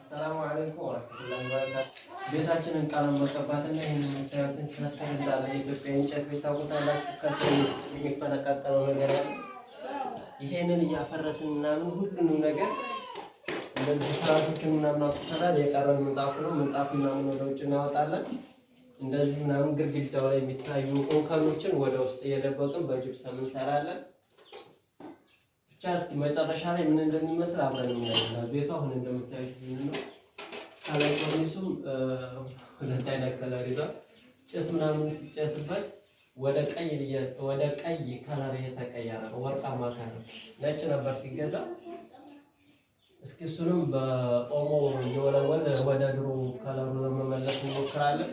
ሰላም አለይኩም ወራህመቱላሂ ወበረካቱ። ቤታችንን ቀለም መቀባትና ይሄንን የምታዩትን ከስር እንዳለ የኢትዮጵያ እንጨት ቤት ታውቁታላችሁ። ከስር የሚፈነቃቀለው ነገር አለ። ይሄንን እያፈረስን ምናምን ሁሉንም ነገር እንደዚህ ፍራሾችን ምናምን አውጥተናል። የቀረን ምንጣፍ ነው። ምንጣፍ ምናምን ወደ ውጭ እናወጣለን። እንደዚህ ምናምን ግድግዳው ላይ የሚታዩ እንከኖችን ወደ ውስጥ እየደበቅን በጅብሰም እንሰራለን። ብቻ እስኪ መጨረሻ ላይ ምን እንደሚመስል አብረን እናያለን። ቤቱ አሁን እንደምታዩት ምን ነው ከላይ ኮርኒሱም ሁለት አይነት ከለር ይዟል። ጭስ ምናምን ሲጨስበት ወደ ቀይ ከለር የተቀየረ ወርቃማ ከለር ነጭ ነበር ሲገዛ። እስኪ እሱንም በኦሞ እየወለወል ወደ ድሮ ከለሩ ለመመለስ እንሞክራለን።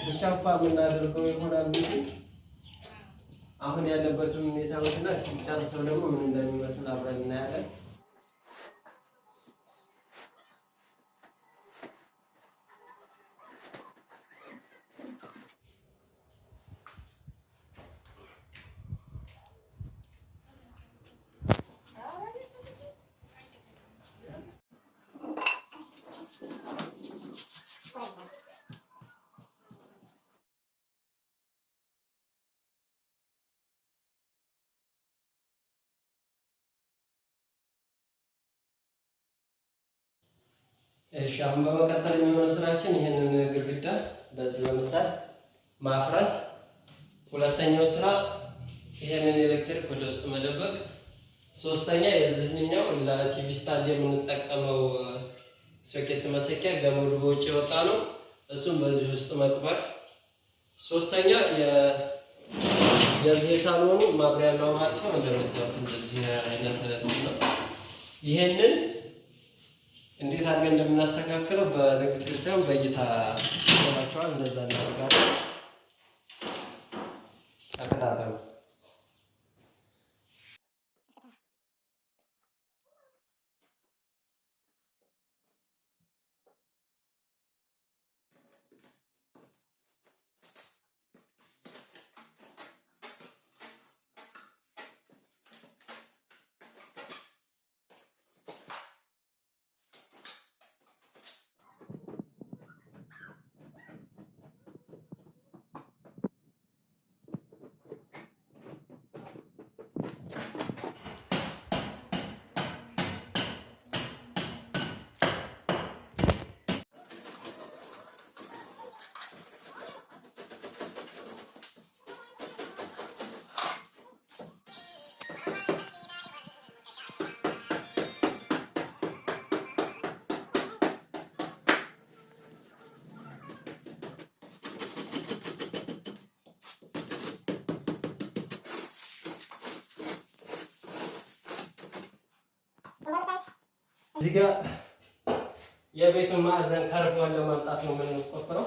ብቻ የምናደርገው ይሆናል ቤቱ አሁን ያለበትን ሁኔታዎችና ሲጨርሰው ደግሞ ምን እንደሚመስል አብረን እናያለን። እሺ አሁን በመቀጠል የሚሆነው ስራችን ይሄንን ግድግዳ በዚህ በምሳሌ ማፍረስ። ሁለተኛው ስራ ይሄንን ኤሌክትሪክ ወደ ውስጥ መደበቅ። ሶስተኛ የዚህኛው ለቲቪ ስታንድ የምንጠቀመው ሶኬት መሰኪያ ገመዱ በውጭ የወጣ ነው። እሱም በዚህ ውስጥ መቅበር። ሶስተኛ የዚህ ሳሎኑ ማብሪያና ማጥፊያ እንደምታዩት እንደዚህ አይነት ነው። ይሄንን እንዴት አድርገን እንደምናስተካክለው በንግግር ሳይሆን በእይታ ተባቻዋል። እንደዛ እናደርጋለን። ተከታተሉ። እዚህ ጋር የቤቱን ማዕዘን ከርቧን ለማምጣት ነው የምንቆፍረው።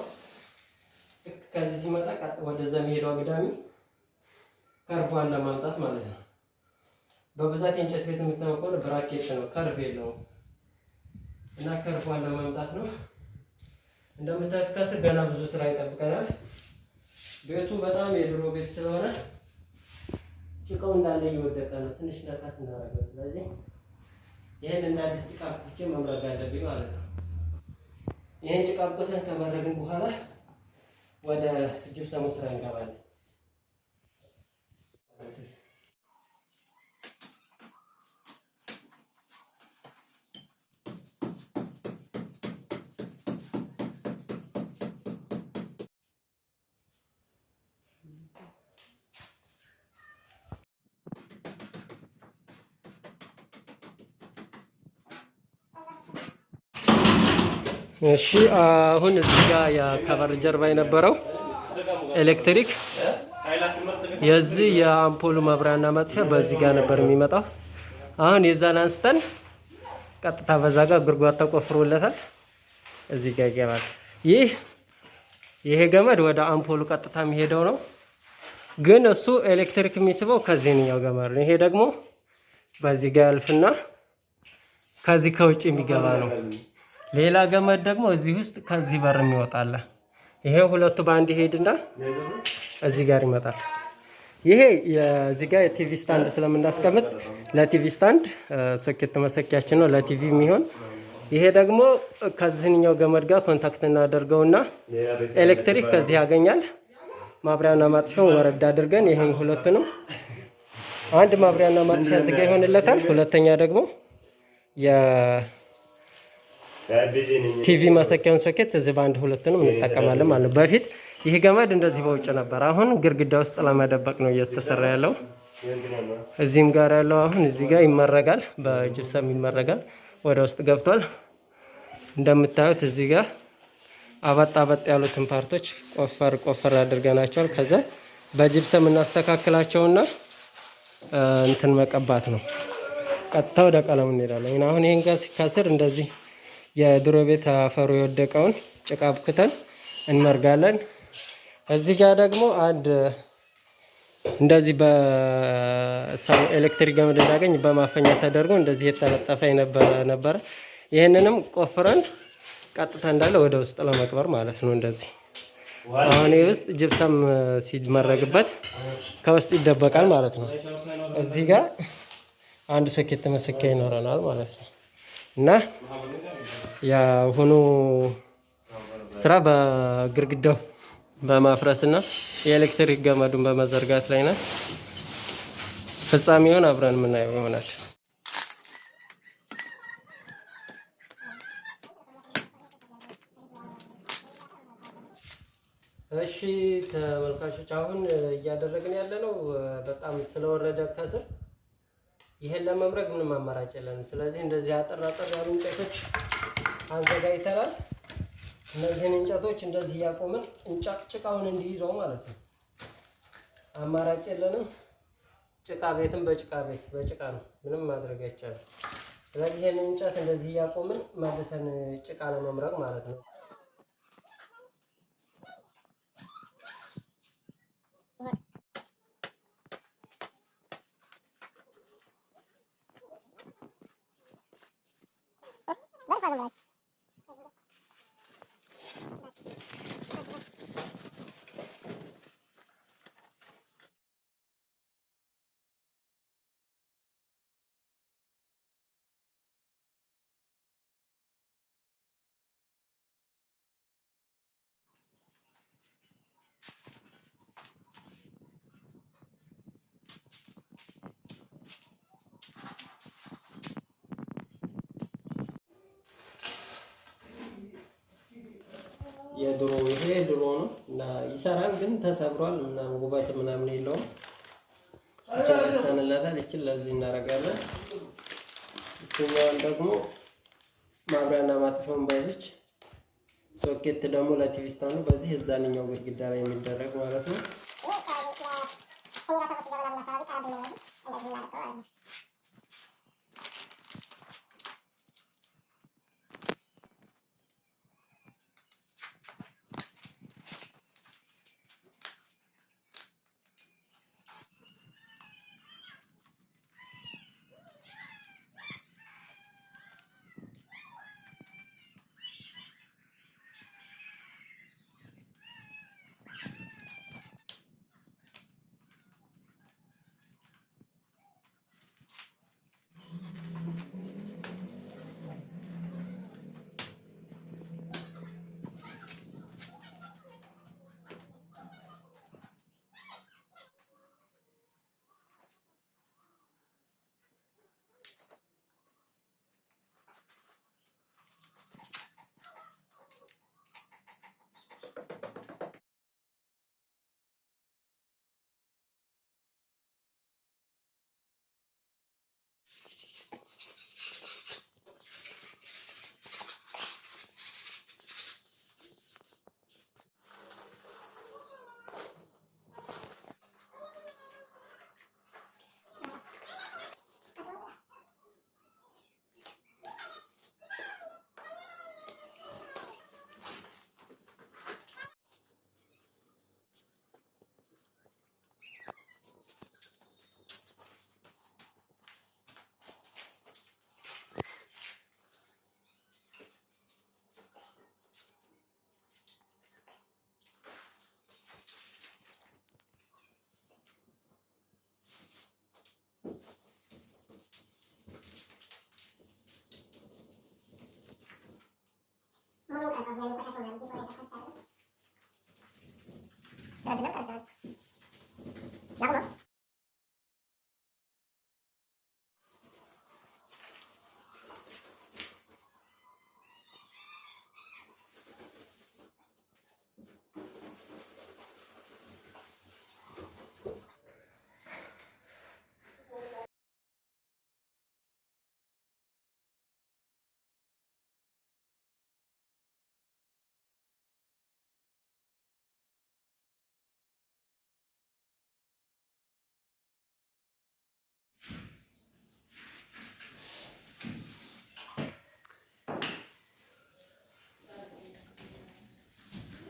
ከዚህ ሲመጣ ቀጥ ወደዛ የሚሄደው አግዳሚ ከርቧን ለማምጣት ማለት ነው። በብዛት የእንጨት ቤት የምታውቀው ብራኬት ነው፣ ከርቭ የለውም እና ከርቧን ለማምጣት ነው። እንደምታዩት ከስር ገና ብዙ ስራ ይጠብቀናል። ቤቱ በጣም የድሮ ቤት ስለሆነ ጭቃው እንዳለ እየወደቀ ነው። ትንሽ ነካት እናደርጋለን። ስለዚህ ይሄን እንደ አዲስ ጭቃ ብቻ መምረግ አለብኝ ማለት ነው። ይሄን ጭቃ ብቻን ከመረግን በኋላ ወደ ጅብሰም ስራ እንገባለን። እሺ አሁን እዚህ ጋር የከቨር ጀርባ የነበረው ኤሌክትሪክ የዚህ የአምፖሉ መብራትና ማጥፊያ በዚህ ጋር ነበር የሚመጣው። አሁን የዛን አንስተን ቀጥታ በዛ ጋር ጉድጓድ ተቆፍሮለታል። እዚህ ጋር ይገባል። ይሄ ገመድ ወደ አምፖሉ ቀጥታ የሚሄደው ነው፣ ግን እሱ ኤሌክትሪክ የሚስበው ከዚህኛው ገመድ ነው። ይሄ ደግሞ በዚህ ጋር ያልፍና ከዚህ ከውጭ የሚገባ ነው። ሌላ ገመድ ደግሞ እዚህ ውስጥ ከዚህ በር የሚወጣለ። ይሄ ሁለቱ በአንድ ይሄድና እዚህ ጋር ይመጣል። ይሄ የዚህ ጋር የቲቪ ስታንድ ስለምናስቀምጥ ለቲቪ ስታንድ ሶኬት መሰኪያችን ነው፣ ለቲቪ የሚሆን። ይሄ ደግሞ ከዚህኛው ገመድ ጋር ኮንታክት እናደርገውና ኤሌክትሪክ ከዚህ ያገኛል። ማብሪያና ማጥፊያውን ወረድ አድርገን ይሄን ሁለቱንም አንድ ማብሪያና ማጥፊያ እዚህ ጋር ይሆንለታል። ሁለተኛ ደግሞ የቲቪ መሰኪያውን ሶኬት እዚህ በአንድ ሁለቱንም እንጠቀማለን ማለት ነው። በፊት ይህ ገመድ እንደዚህ በውጭ ነበር። አሁን ግድግዳ ውስጥ ለመደበቅ ነው እየተሰራ ያለው። እዚህም ጋር ያለው አሁን እዚህ ጋር ይመረጋል፣ በጅብሰም ይመረጋል። ወደ ውስጥ ገብቷል። እንደምታዩት እዚህ ጋር አበጥ አበጥ ያሉትን ፓርቶች ቆፈር አድርገናቸዋል። ከዛ በጅብሰም እናስተካክላቸውና እንትን መቀባት ነው። ቀጥታ ወደ ቀለም እንሄዳለን። አሁን ይሄን ከስር እንደዚህ የድሮ ቤት አፈሩ የወደቀውን ጭቃ ብክተን እንመርጋለን። እዚህ ጋር ደግሞ አንድ እንደዚህ በሰው ኤሌክትሪክ ገመድ እንዳገኝ በማፈኛ ተደርጎ እንደዚህ የተለጠፈ ነበረ። ይህንንም ቆፍረን ቀጥታ እንዳለ ወደ ውስጥ ለመቅበር ማለት ነው። እንደዚህ አሁን ውስጥ ጅብሰም ሲመረግበት ከውስጥ ይደበቃል ማለት ነው። እዚህ ጋር አንድ ሶኬት መሰኪያ ይኖረናል ማለት ነው። እና የአሁኑ ስራ በግርግዳው በማፍረስና የኤሌክትሪክ ገመዱን በመዘርጋት ላይ ነው። ፍጻሜውን አብረን የምናየው ይሆናል። እሺ ተመልካቾች፣ አሁን እያደረግን ያለነው በጣም ስለወረደ ከስር ይሄን ለመምረግ ምንም አማራጭ የለንም። ስለዚህ እንደዚህ አጠር ያሉ እንጨቶች አዘጋጅተናል። እነዚህን እንጨቶች እንደዚህ እያቆምን ጭቃውን እንዲይዘው ማለት ነው። አማራጭ የለንም። ጭቃ ቤትም በጭቃ ነው፣ ምንም ማድረግ አይቻልም። ስለዚህ ይሄን እንጨት እንደዚህ እያቆምን መልሰን ጭቃ ለመምረግ ማለት ነው። የድሮ ይሄ ድሮ ነው እና ይሰራል፣ ግን ተሰብሯል እና ውበት ምናምን የለውም። እችላስተንላታል። እችን ለዚህ እናደርጋለን። እኛን ደግሞ ማብሪያና ማጥፊያውን በዚች ሶኬት ደግሞ ለቲቪ ስታንዱ በዚህ እዛኛው ግድግዳ ላይ የሚደረግ ማለት ነው።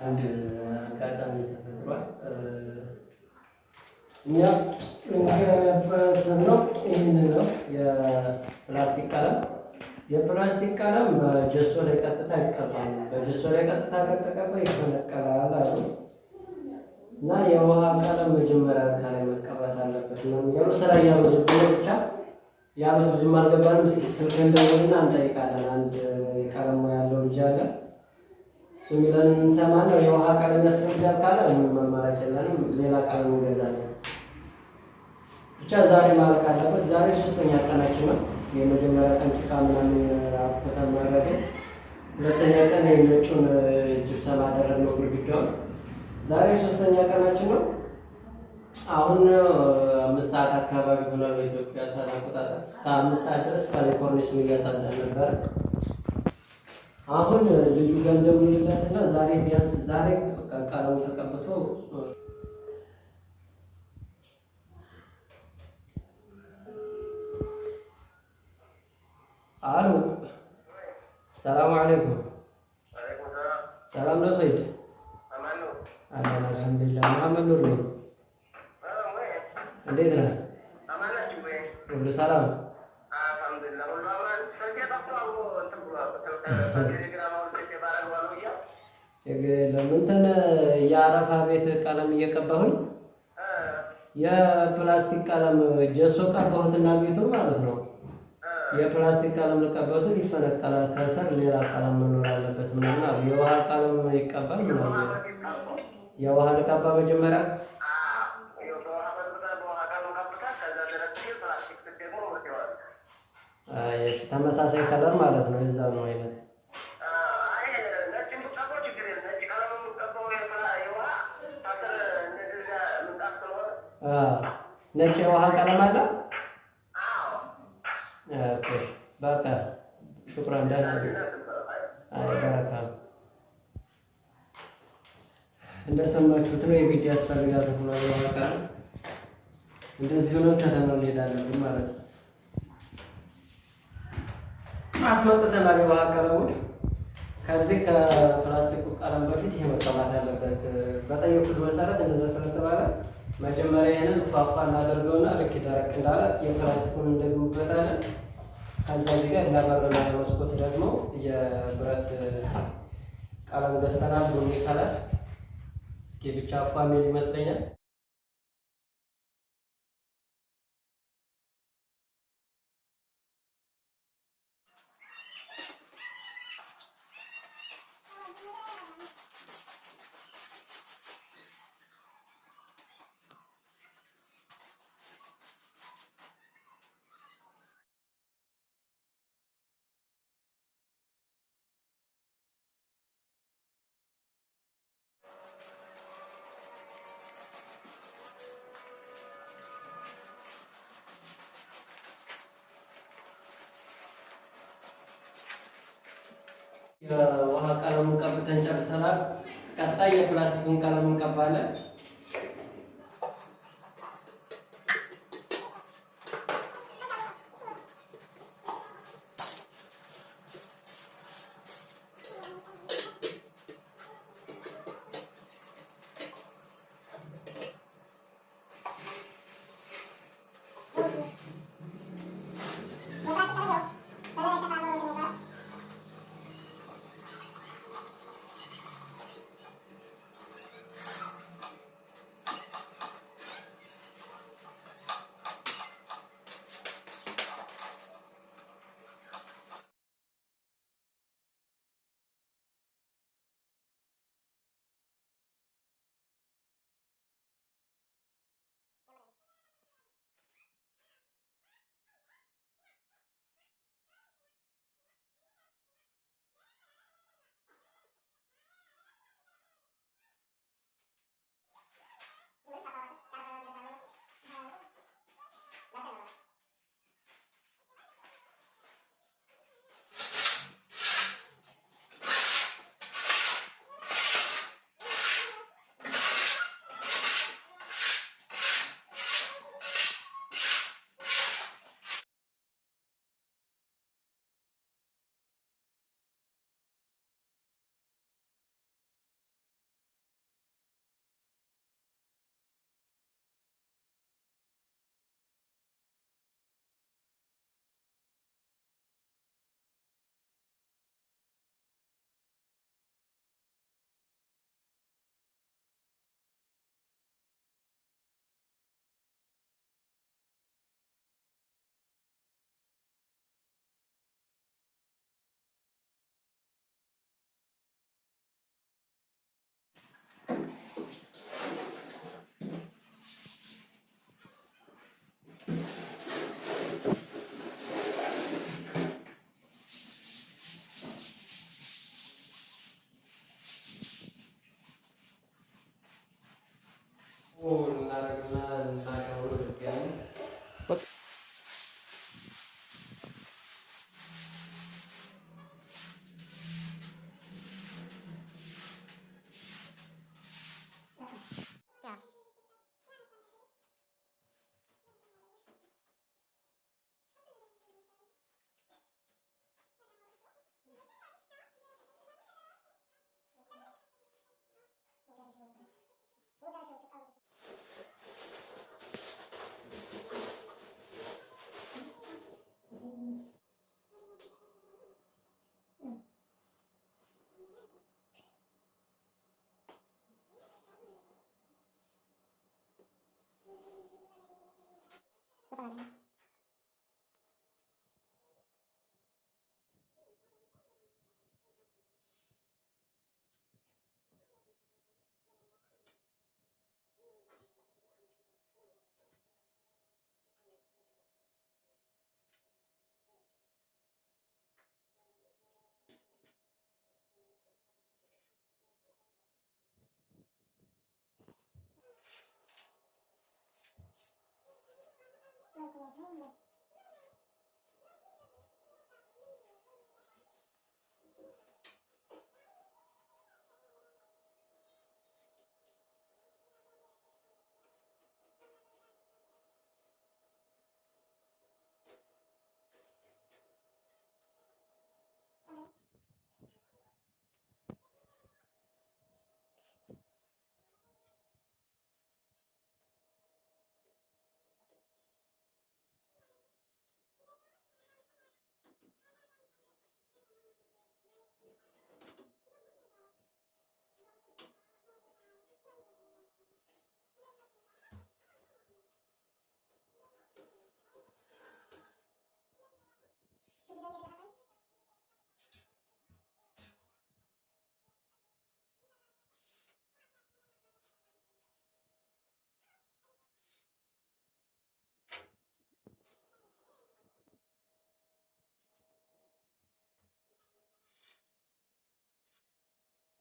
አንድ አጋጣሚ ተፈጥሯል። እኛ ነው ይህንን ነው የፕላስቲክ ቀለም። የፕላስቲክ ቀለም በጀሶ ላይ ቀጥታ ይቀባል። በጀሶ ላይ ቀጥታ ከተቀባ ይፈነቀላል አሉ እና የውሃ ቀለም መጀመሪያ ከላይ መቀባት አለበት ነው የሚሉ ስራ ያሉት ብቻ ያሉት ብዙም አልገባንም። ስልክ እንደውልና እንጠይቃለን። አንድ ቀለም ያለው ልጅ አለ የሚለን እንሰማለን። የውሃ ቀለም ያስፈልጋል ካለ ምንም አማራጭ የለንም፣ ሌላ ቀለም እንገዛለን። ብቻ ዛሬ ማለቅ አለበት። ዛሬ 3ኛ ቀናችን ነው። የመጀመሪያ ቀን ጭቃ ምናምን አብኩተን ማድረግ፣ ሁለተኛ ቀን ነጩን ጅብሰም አደረግነው ግድግዳውን። ዛሬ 3ኛ ቀናችን ነው። አሁን 5 ሰዓት አካባቢ ሆኗል በኢትዮጵያ ሰዓት አቆጣጠር። እስከ 5 ሰዓት ድረስ ካሊፎርኒያ እያጸዳን ነበር። አሁን ልጁ ጋር እንደምንላትና ዛሬ ቢያንስ ዛሬ ቀለሙ ተቀብቶ አሉ። ሰላም አለይኩም። ሰላም ነው ሰይድ? አላህ አልሐምዱሊላህ። መሐመድ ኑር ነው። እንዴት ነህ? ሁሉ ሰላም? ችግር የለም። እንትን የአረፋ ቤት ቀለም እየቀባሁኝ የፕላስቲክ ቀለም ጀሶ ቀባሁትና ቤቱ ማለት ነው። የፕላስቲክ ቀለም ልቀባው ስል ይፈነቀላል። ከስር ሌላ ቀለም መኖር አለበት ምናምን አሉ። የውሃ ቀለም ይቀባል ምናምን። የውሃ ልቀባ መጀመሪያ ተመሳሳይ ከለር ማለት ነው። የዛ ነው አይነት ነጭ የውሃ ቀለም አለ። በቃ ሹክራን ደህና በረካ። እንደሰማችሁት ነው የግድ ያስፈልጋል ብሎ የውሃ ቀለም እንደዚህ ሆኖ ከተማ እንሄዳለን ማለት ነው። አስመጥተናል የውሃ ቀለሙን። ከዚህ ከፕላስቲኩ ቀለም በፊት ይሄ መቀባት አለበት በጠየቁት መሰረት እንደዛ ስለተባለ መጀመሪያ ይሄንን ፏፏ እናደርገውና ልክ ደረቅ እንዳለ የፕላስቲኩን እንደግሙበታለን። ከዛ እዚህ ጋር ለበርና ለመስኮት ደግሞ የብረት ቀለም ገዝተናል። ቡኒ ከለር እስኪ ብቻ ፋሚሊ ይመስለኛል። የውሃ ቀለሙን ቀብተን ጨርሰናል። ቀጣይ የፕላስቲኩን ቀለም እንቀባለን።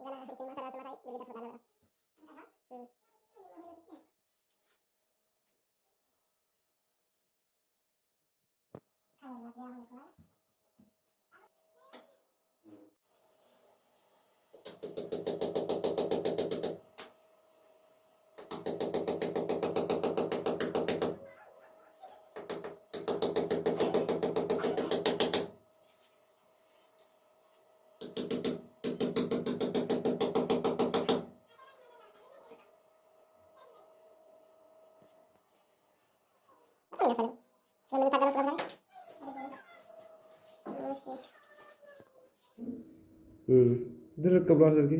Gana bikin masalah sama tadi lebih dapat dalam. Kalau mas dia mau keluar. Enggak saling. Sudah minta galau sudah ድርቅ ብሏል ስልኬ።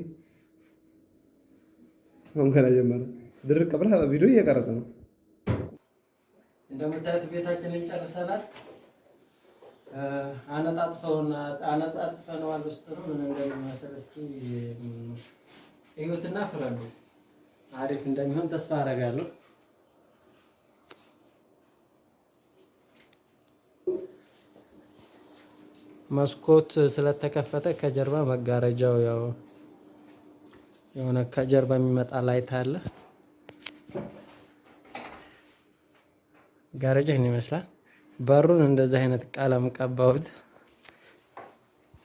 አሁን ገና ጀመረ። ድርቅ ብላ ቪዲዮ እየቀረጸ ነው። እንደምታዩት ቤታችንን ጨርሰናል። አነጣጥፈነዋል። ውስጥ ነው ምን እንደሚመስል እስኪ እዩትና ፍረዱ። አሪፍ እንደሚሆን ተስፋ አደርጋለሁ። መስኮት ስለተከፈተ ከጀርባ መጋረጃው ያው የሆነ ከጀርባ የሚመጣ ላይት አለ። ጋረጃ ይሄን ይመስላል። በሩን እንደዚህ አይነት ቀለም ቀባሁት።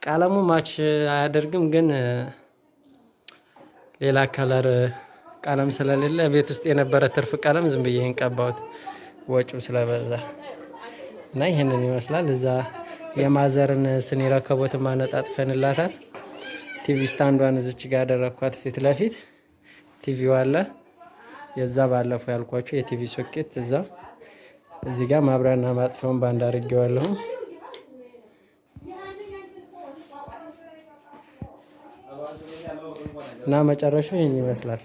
ቀለሙ ማች አያደርግም፣ ግን ሌላ ከለር ቀለም ስለሌለ ቤት ውስጥ የነበረ ትርፍ ቀለም ዝም ብዬ ቀባሁት ወጪው ስለበዛ እና ይሄንን ይመስላል። እዛ የማዘርን ስኒ ረከቦት ማነጣጥፈንላታል። ቲቪ ስታንዷን እዚች ጋር አደረኳት ፊት ለፊት ቲቪው አለ። የዛ ባለፈው ያልኳችሁ የቲቪ ሶኬት እዛ እዚህ ጋር ማብሪያና ማጥፊያውን ባንድ አድርጌዋለሁ። እና መጨረሻው ይሄን ይመስላል።